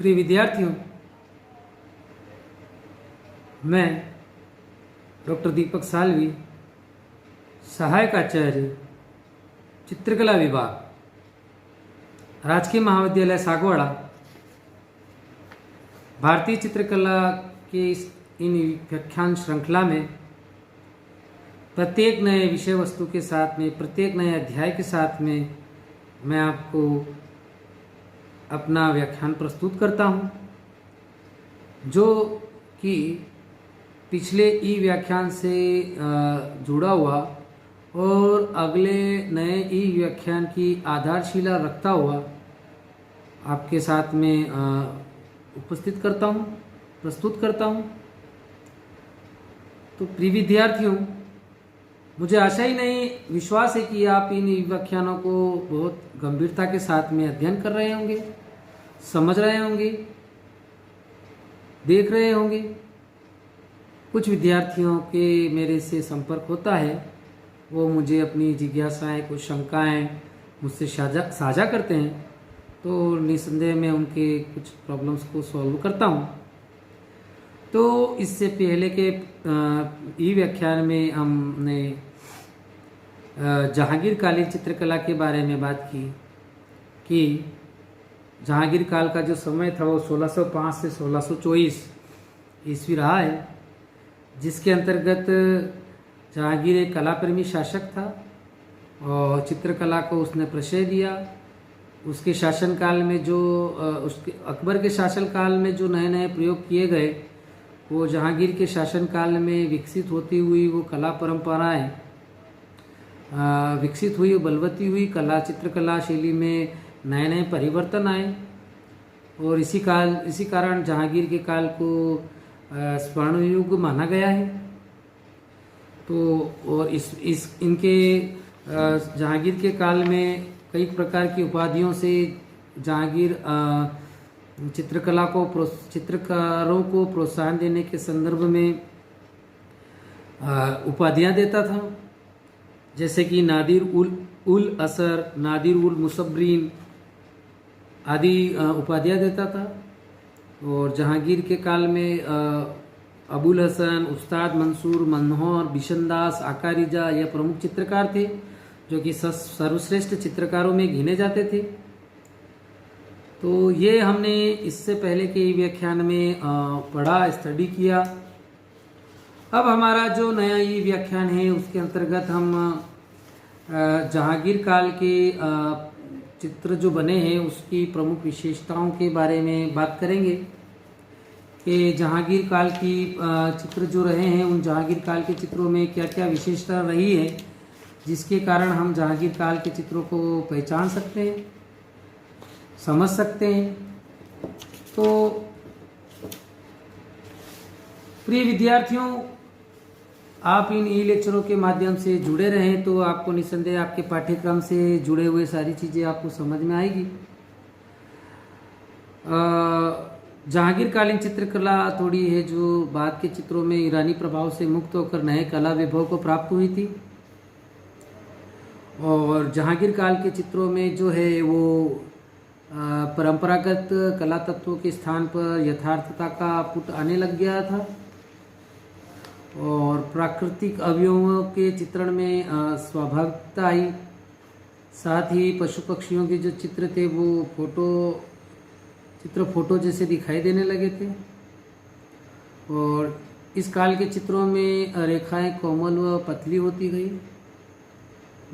प्रिय विद्यार्थियों, मैं डॉक्टर दीपक सालवी, सहायक आचार्य चित्रकला विभाग, राजकीय महाविद्यालय सागवाड़ा, भारतीय चित्रकला के इन व्याख्यान श्रृंखला में प्रत्येक नए विषय वस्तु के साथ में, प्रत्येक नए अध्याय के साथ में मैं आपको अपना व्याख्यान प्रस्तुत करता हूं, जो कि पिछले ई व्याख्यान से जुड़ा हुआ और अगले नए ई व्याख्यान की आधारशिला रखता हुआ आपके साथ में उपस्थित करता हूं, प्रस्तुत करता हूं। तो प्रिय विद्यार्थियों, मुझे आशा ही नहीं, विश्वास है कि आप इन व्याख्यानों को बहुत गंभीरता के साथ में अध्ययन कर रहे होंगे, समझ रहे होंगे, देख रहे होंगे। कुछ विद्यार्थियों के मेरे से संपर्क होता है, वो मुझे अपनी जिज्ञासाएं, कुछ शंकाएं मुझसे साझा करते हैं, तो निसंदेह मैं उनके कुछ प्रॉब्लम्स को सॉल्व करता हूं। तो इससे पहले के ई व्याख्यान में हमने जहांगीर कालीन चित्रकला के बारे में बात की कि जहांगीर काल का जो समय था वो 1605 से 1624 ईस्वी रहा है, जिसके अंतर्गत जहांगीर एक कला प्रेमी शासक था और चित्रकला को उसने प्रश्रय दिया। उसके शासनकाल में जो उसके अकबर के शासनकाल में जो नए नए प्रयोग किए गए, वो जहांगीर के शासनकाल में विकसित होती हुई वो कला परंपराएं विकसित हुई, बलवती हुई कला, चित्रकला शैली में नए नए परिवर्तन आए और इसी कारण जहांगीर के काल को स्वर्ण युग माना गया है। तो और इनके जहांगीर के काल में कई प्रकार की उपाधियों से जहांगीर चित्रकारों को प्रोत्साहन देने के संदर्भ में उपाधियां देता था, जैसे कि नादिर उल असर, नादिर उल मुसब्रीन आदि उपाधियां देता था। और जहांगीर के काल में अबुल हसन, उस्ताद मंसूर, मनोहर, बिशनदास, आकारिजा यह प्रमुख चित्रकार थे, जो कि सर्वश्रेष्ठ चित्रकारों में गिने जाते थे। तो ये हमने इससे पहले के व्याख्यान में पढ़ा, स्टडी किया। अब हमारा जो नया ये व्याख्यान है, उसके अंतर्गत हम जहांगीर काल के चित्र जो बने हैं उसकी प्रमुख विशेषताओं के बारे में बात करेंगे कि जहांगीर काल की चित्र जो रहे हैं, उन जहांगीर काल के चित्रों में क्या क्या विशेषता रही है, जिसके कारण हम जहांगीर काल के चित्रों को पहचान सकते हैं, समझ सकते हैं। तो प्रिय विद्यार्थियों, आप इन ई लेक्चरों के माध्यम से जुड़े रहें तो आपको निसंदेह आपके पाठ्यक्रम से जुड़े हुए सारी चीज़ें आपको समझ में आएगी। जहांगीर कालीन चित्रकला थोड़ी है जो बाद के चित्रों में ईरानी प्रभाव से मुक्त होकर नए कला वैभव को प्राप्त हुई थी। और जहांगीर काल के चित्रों में जो है वो परंपरागत कला तत्वों के स्थान पर यथार्थता का पुट आने लग गया था और प्राकृतिक अवयवों के चित्रण में स्वाभाविकता आई। साथ ही पशु पक्षियों के जो चित्र थे वो फोटो जैसे दिखाई देने लगे थे। और इस काल के चित्रों में रेखाएं कोमल व पतली होती गई।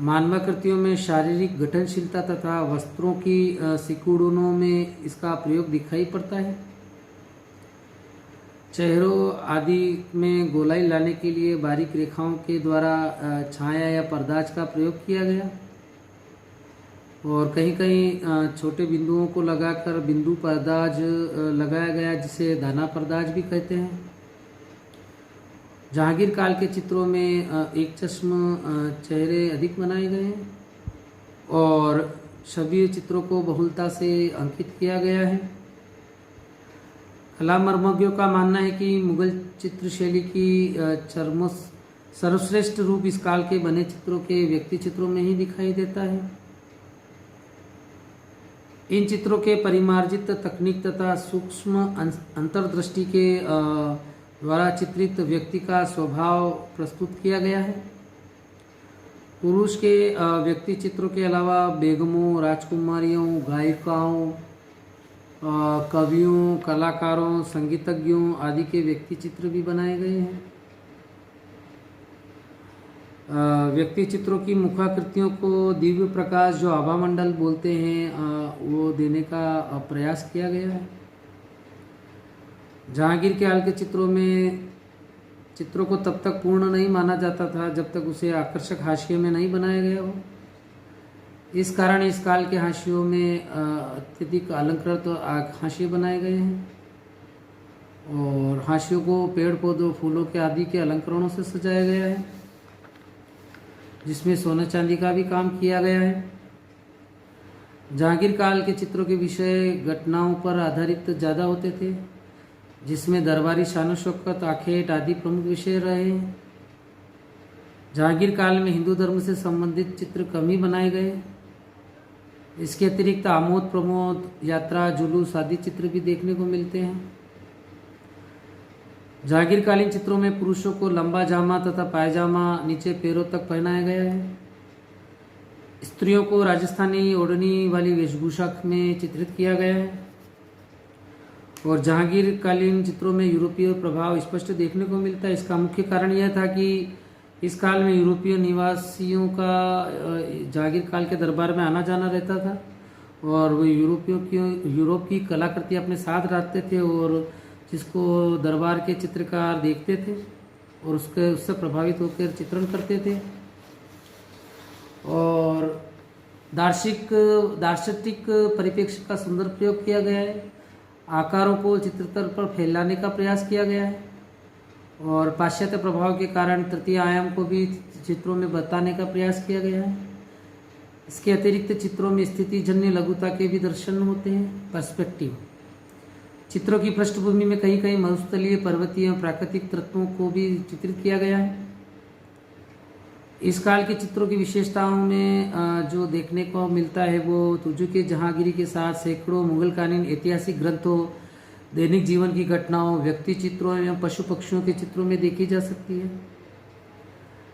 मानवाकृतियों में शारीरिक गठनशीलता तथा वस्त्रों की सिकुड़नों में इसका प्रयोग दिखाई पड़ता है। चेहरों आदि में गोलाई लाने के लिए बारीक रेखाओं के द्वारा छाया या पर्दाज का प्रयोग किया गया और कहीं कहीं छोटे बिंदुओं को लगाकर बिंदु पर्दाज लगाया गया, जिसे दाना पर्दाज भी कहते हैं। जहांगीर काल के चित्रों में एक चश्म चेहरे अधिक बनाए गए हैं और छवि चित्रों को बहुलता से अंकित किया गया है। कला मर्मज्ञों का मानना है कि मुगल चित्र शैली की सर्वश्रेष्ठ रूप इस काल के बने चित्रों के व्यक्ति चित्रों में ही दिखाई देता है। इन चित्रों के परिमार्जित तकनीक तथा सूक्ष्म अंतर्दृष्टि के द्वारा चित्रित व्यक्ति का स्वभाव प्रस्तुत किया गया है। पुरुष के व्यक्ति चित्रों के अलावा बेगमों, राजकुमारियों, गायिकाओं, कवियों, कलाकारों, संगीतज्ञों आदि के व्यक्ति चित्र भी बनाए गए हैं। व्यक्ति चित्रों की मुखाकृतियों को दिव्य प्रकाश, जो आभामंडल बोलते हैं, वो देने का प्रयास किया गया है। जहांगीर के हाल के चित्रों को तब तक पूर्ण नहीं माना जाता था जब तक उसे आकर्षक हाशिए में नहीं बनाया गया हो। इस कारण इस काल के हाशियों में अत्यधिक अलंकृत हाशिए बनाए गए हैं और हाशियों को पेड़ पौधों, फूलों के आदि के अलंकरणों से सजाया गया है, जिसमें सोने चांदी का भी काम किया गया है। जहांगीर काल के चित्रों के विषय घटनाओं पर आधारित ज़्यादा होते थे, जिसमें दरबारी शान शौकत, आखेट आदि प्रमुख विषय रहे हैं। जहांगीर काल में हिंदू धर्म से संबंधित चित्र कम ही बनाए गए। इसके अतिरिक्त आमोद प्रमोद, यात्रा, जुलूस आदि चित्र भी देखने को मिलते हैं। जहांगीरकालीन चित्रों में पुरुषों को लंबा जामा तथा पायजामा नीचे पैरों तक पहनाया गया है। स्त्रियों को राजस्थानी ओढ़नी वाली वेशभूषा में चित्रित किया गया है। और जहांगीरकालीन चित्रों में यूरोपीय प्रभाव स्पष्ट देखने को मिलता है। इसका मुख्य कारण यह था कि इस काल में यूरोपीय निवासियों का जहांगीर काल के दरबार में आना जाना रहता था और वो यूरोप की कलाकृति अपने साथ रखते थे और जिसको दरबार के चित्रकार देखते थे और उससे प्रभावित होकर चित्रण करते थे। और दार्शनिक परिप्रेक्ष्य का सुंदर प्रयोग किया गया है। आकारों को चित्रतल पर फैलाने का प्रयास किया गया है और पाश्चात्य प्रभाव के कारण तृतीय आयाम को भी चित्रों में बताने का प्रयास किया गया है। इसके अतिरिक्त चित्रों में स्थितिजन्य लघुता के भी दर्शन होते हैं। पर्सपेक्टिव चित्रों की पृष्ठभूमि में कहीं कहीं मरुस्थलीय, पर्वतीय, प्राकृतिक तत्वों को भी चित्रित किया गया है। इस काल के चित्रों की विशेषताओं में जो देखने को मिलता है वो तुर्जु के जहांगीरी के साथ सैकड़ों मुगलकालीन ऐतिहासिक ग्रंथों, दैनिक जीवन की घटनाओं, व्यक्ति चित्रों एवं पशु पक्षियों के चित्रों में देखी जा सकती है।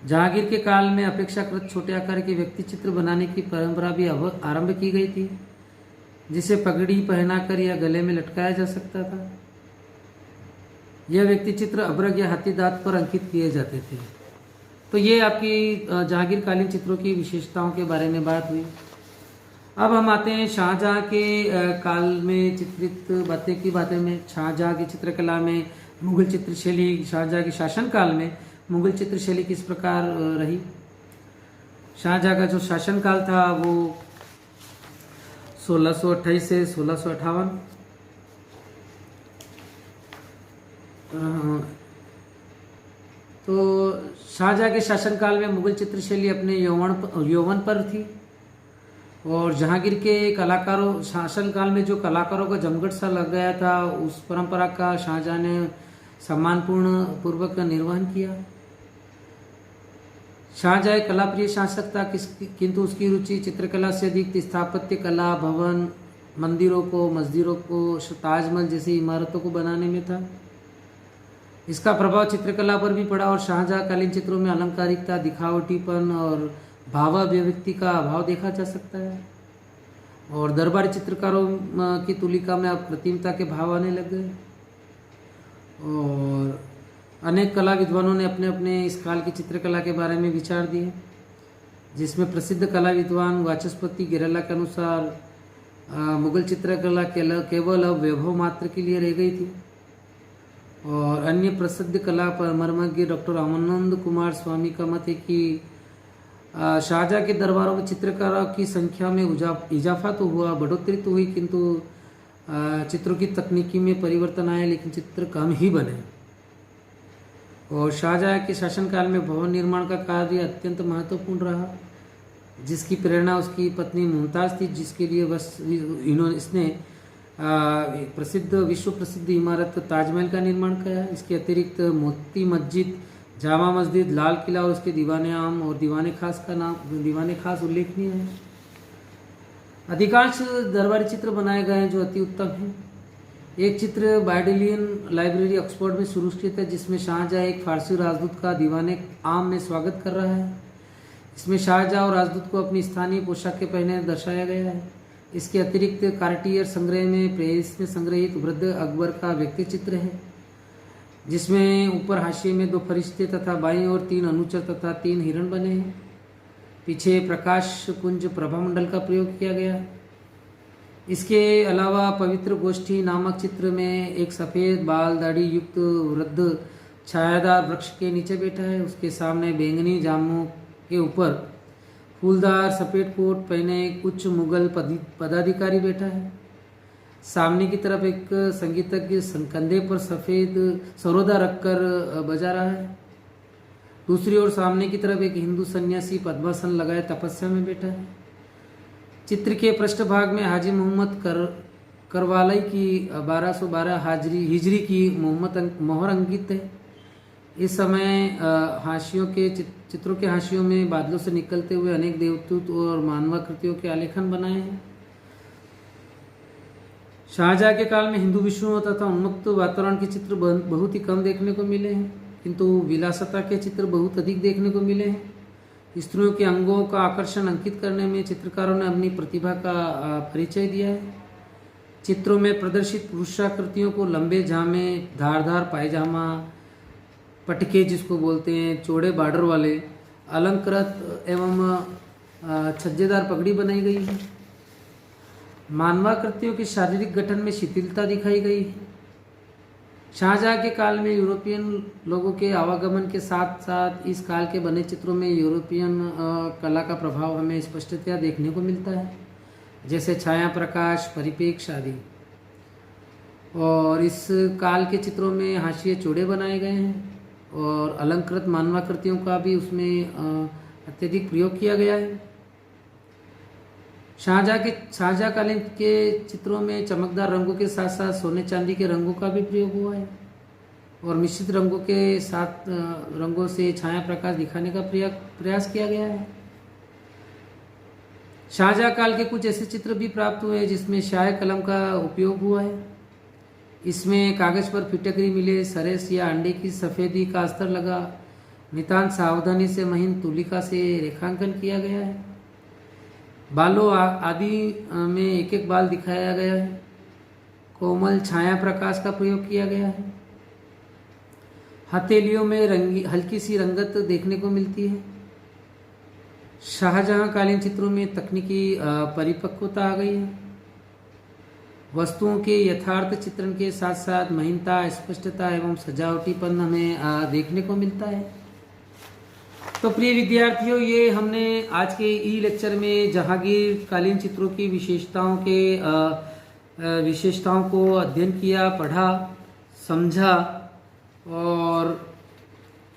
जहांगीर के काल में अपेक्षाकृत छोटे आकार के व्यक्ति चित्र बनाने की परंपरा भी आरंभ की गई थी, जिसे पगड़ी पहनाकर या गले में लटकाया जा सकता था। यह व्यक्ति चित्र अभ्रक या हाथी दांत पर अंकित किए जाते थे। तो ये आपकी जहांगीरकालीन चित्रों की विशेषताओं के बारे में बात हुई। अब हम आते हैं शाहजहां के काल में चित्रित बातें में। शाहजहां की चित्रकला में मुगल चित्रशैली, शाहजहां के शासनकाल में मुगल चित्रशैली किस प्रकार रही। शाहजहां का जो शासनकाल था वो 1628 से 1658। तो शाहजहां के शासनकाल में मुगल चित्रशैली अपने यौवन पर थी और जहांगीर के शासनकाल में जो कलाकारों का जमघट सा लग गया था, उस परंपरा का शाहजहां ने सम्मानपूर्ण पूर्वक निर्वहन किया। शाहजहां कला प्रिय शासक था, किंतु उसकी रुचि चित्रकला से अधिक स्थापत्य कला, भवन, मंदिरों को, मस्जिदों को, ताजमहल जैसी इमारतों को बनाने में था। इसका प्रभाव चित्रकला पर भी पड़ा और शाहजहां कालीन चित्रों में अलंकारिकता, दिखावटीपन और भावाभिव्यक्ति का अभाव देखा जा सकता है और दरबारी चित्रकारों की तुलिका में अप्रतिमता के भाव आने लग गए। और अनेक कला विद्वानों ने अपने अपने इस काल की चित्रकला के बारे में विचार दिए, जिसमें प्रसिद्ध कला विद्वान वाचस्पति गिरेला के अनुसार मुगल चित्रकला केवल वैभव मात्र के लिए रह गई थी और अन्य प्रसिद्ध कला मर्मज्ञ डॉक्टर रामानंद कुमार स्वामी का मत है कि शाहजहां के दरबारों में चित्रकारों की संख्या में इजाफा तो हुआ, बढ़ोतरी तो हुई, किंतु चित्रों की तकनीकी में परिवर्तन आया, लेकिन चित्र कम ही बने। और शाहजहां के शासनकाल में भवन निर्माण का कार्य अत्यंत महत्वपूर्ण रहा, जिसकी प्रेरणा उसकी पत्नी मुमताज़ थी, जिसके लिए इसने विश्व प्रसिद्ध इमारत ताजमहल का निर्माण किया। इसके अतिरिक्त मोती मस्जिद, जामा मस्जिद, लाल किला और उसके दीवाने आम और दीवाने खास उल्लेखनीय है। अधिकांश दरबारी चित्र बनाए गए हैं जो अति उत्तम हैं। एक चित्र बाइडेलियन लाइब्रेरी ऑक्सफोर्ड में सुरक्षित है, जिसमें शाहजहाँ एक फारसी राजदूत का दीवाने आम में स्वागत कर रहा है। इसमें शाहजहाँ और राजदूत को अपनी स्थानीय पोशाकें पहने दर्शाया गया है। इसके अतिरिक्त कार्टियर संग्रह में पेरिस में संग्रहित वृद्ध अकबर का व्यक्ति चित्र है, जिसमें ऊपर हाशिए में 2 फरिश्ते तथा बाईं ओर 3 अनुचर तथा 3 हिरण बने हैं। पीछे प्रकाश पुंज प्रभामंडल का प्रयोग किया गया है। इसके अलावा पवित्र गोष्ठी नामक चित्र में एक सफ़ेद बाल दाढ़ी युक्त वृद्ध छायादार वृक्ष के नीचे बैठा है। उसके सामने बैंगनी जामों के ऊपर फूलदार सफ़ेद कोट पहने एक उच्च मुगल पदाधिकारी बैठा है। सामने की तरफ एक संगीतज्ञ कंधे पर सफ़ेद सरोदा रखकर बजा रहा है। दूसरी ओर सामने की तरफ एक हिंदू सन्यासी पद्मासन लगाए तपस्या में बैठा है। चित्र के पृष्ठभाग में हाजी मोहम्मद करवालाई की 1212 हिजरी की मोहर अंकित है। इस समय हाशियों के चित्रों के हाशियों में बादलों से निकलते हुए अनेक देवदूत और मानवाकृतियों के आलेखन बनाए हैं। शाहजहाँ के काल में हिंदू विष्णुओं तथा उन्मुक्त वातावरण के चित्र बहुत ही कम देखने को मिले हैं, किंतु विलासता के चित्र बहुत अधिक देखने को मिले हैं। स्त्रियों के अंगों का आकर्षण अंकित करने में चित्रकारों ने अपनी प्रतिभा का परिचय दिया है। चित्रों में प्रदर्शित पुरुषाकृतियों को लंबे जामे, धारदार पायजामा, पटके जिसको बोलते हैं, चौड़े बॉर्डर वाले, अलंकृत एवं छज्जेदार पगड़ी बनाई गई है। मानवाकृतियों के शारीरिक गठन में शिथिलता दिखाई गई है। शाहजहाँ के काल में यूरोपियन लोगों के आवागमन के साथ साथ इस काल के बने चित्रों में यूरोपियन कला का प्रभाव हमें स्पष्टतया देखने को मिलता है, जैसे छाया प्रकाश, परिपेक्ष आदि। और इस काल के चित्रों में हाशिए चौड़े बनाए गए हैं और अलंकृत मानवाकृतियों का भी उसमें अत्यधिक प्रयोग किया गया है। शाहजहाँ कालीन के चित्रों में चमकदार रंगों के साथ साथ सोने चांदी के रंगों का भी प्रयोग हुआ है और मिश्रित रंगों के साथ रंगों से छाया प्रकाश दिखाने का प्रयास किया गया है। शाहजहाँ काल के कुछ ऐसे चित्र भी प्राप्त हुए जिसमें शाह कलम का उपयोग हुआ है। इसमें कागज पर फिटकरी मिले सरेस या अंडे की सफ़ेदी का अस्तर लगा नितांत सावधानी से महीन तुलिका से रेखांकन किया गया है। बालों आदि में एक एक बाल दिखाया गया है। कोमल छाया प्रकाश का प्रयोग किया गया है। हथेलियों में हल्की सी रंगत देखने को मिलती है। शाहजहाँ कालीन चित्रों में तकनीकी परिपक्वता आ गई है। वस्तुओं के यथार्थ चित्रण के साथ साथ महीनता, स्पष्टता एवं सजावटीपन हमें देखने को मिलता है। तो प्रिय विद्यार्थियों, ये हमने आज के ई लेक्चर में जहांगीर कालीन चित्रों की विशेषताओं को अध्ययन किया, पढ़ा, समझा और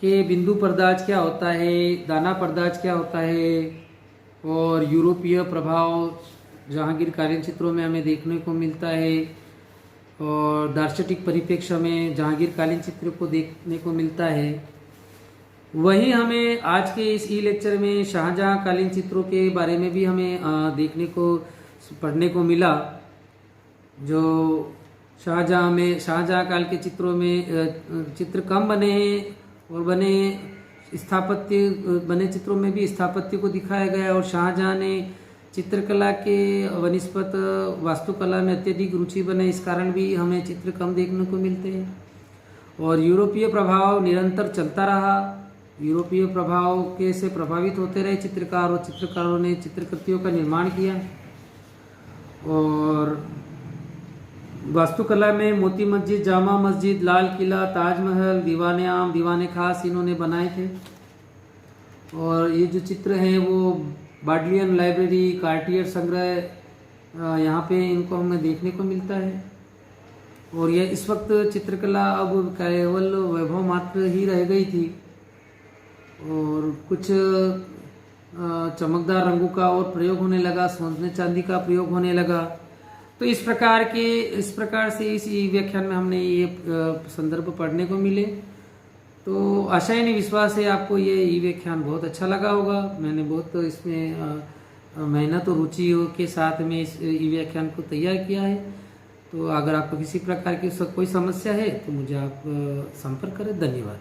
कि बिंदु पर्दाज क्या होता है, दाना पर्दाज क्या होता है और यूरोपीय प्रभाव जहांगीर कालीन चित्रों में हमें देखने को मिलता है और दार्शनिक परिप्रेक्ष्य में जहांगीर कालीन चित्र को देखने को मिलता है। वहीं हमें आज के इस ई लेक्चर में शाहजहाँ कालीन चित्रों के बारे में भी हमें पढ़ने को मिला। जो शाहजहाँ काल के चित्रों में चित्र कम बने हैं और बने चित्रों में भी स्थापत्य को दिखाया गया और शाहजहाँ ने चित्रकला के वनिस्पत वास्तुकला में अत्यधिक रुचि बने, इस कारण भी हमें चित्र कम देखने को मिलते हैं। और यूरोपीय प्रभाव निरंतर चलता रहा। यूरोपीय प्रभाव के से प्रभावित होते रहे चित्रकार और चित्रकारों ने चित्रकृतियों का निर्माण किया। और वास्तुकला में मोती मस्जिद, जामा मस्जिद, लाल किला, ताजमहल, दीवाने आम, दीवाने खास इन्होंने बनाए थे। और ये जो चित्र हैं वो बाडलियन लाइब्रेरी, कार्टियर संग्रह, यहाँ पे इनको हमें देखने को मिलता है। और यह इस वक्त चित्रकला अब केवल वैभव मात्र ही रह गई थी और कुछ चमकदार रंगों का और प्रयोग होने लगा, सोने चांदी का प्रयोग होने लगा। तो इस प्रकार से इस व्याख्यान में हमने ये संदर्भ पढ़ने को मिले। तो आशा नहीं विश्वास है आपको ये व्याख्यान बहुत अच्छा लगा होगा। मैंने बहुत इसमें मेहनत और रुचि के साथ में इस ई व्याख्यान को तैयार किया है। तो अगर आपको किसी प्रकार की कोई समस्या है तो मुझे आप संपर्क करें। धन्यवाद।